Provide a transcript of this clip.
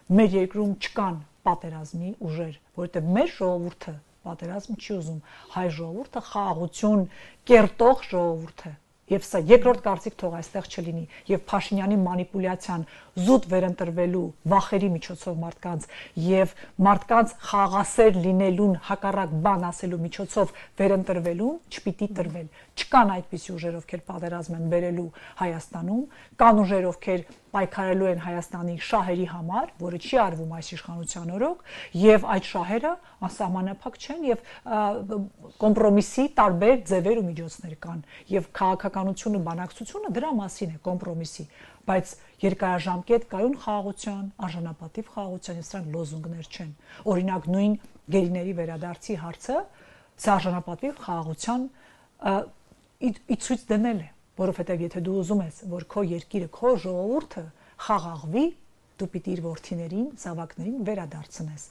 մեր երկրում չկան պատերազմի ուժեր, որովհետև մեր ժողովուրդը պատերազմ չի ուզում, հայ ժողովուրդը խաղաղություն կերտող ժողովուրդ է։ Եվ սա երկրորդ կարծիք թող այստեղ չլինի, եւ Փաշինյանի մանիպուլյացիան զուտ վերընտրվելու վախերի միջոցով մարդկանց եւ մարդկանց խաղաղասեր լինելուն հակառակ բան ասելու միջոցով վերընտրվելուն չպիտի տրվել։ Չկան այդպիսի ուժեր, ովքեր պատերազմ են բերելու Հայաստանում, կան ուժեր, ովքեր պայքարելու են Հայաստանի շահերի համար, որը չի արվում այս իշխանության օրոք, եւ այդ շահերը անսահմանափակ չեն եւ կոմպրոմիսի տարբեր ձևեր ու միջոցներ կան եւ քաղաքականությունը, բանակցությունը դրա մասին է կոմպրոմիսի, բայց երկարաժամկետ կայուն խաղաղության, արժանապատիվ խաղաղության, սրանք լոզունգներ չեն։ Օրինակ նույն գերիների վերադարձի հարցը սա արժանապատիվ խաղաղության ցույց դնել է, որովհետև եթե դու ուզում ես, որ քո երկիրը, քո ժողովուրդը խաղաղվի, դու պիտի իր որդիներին, զավակներին վերադարձնես։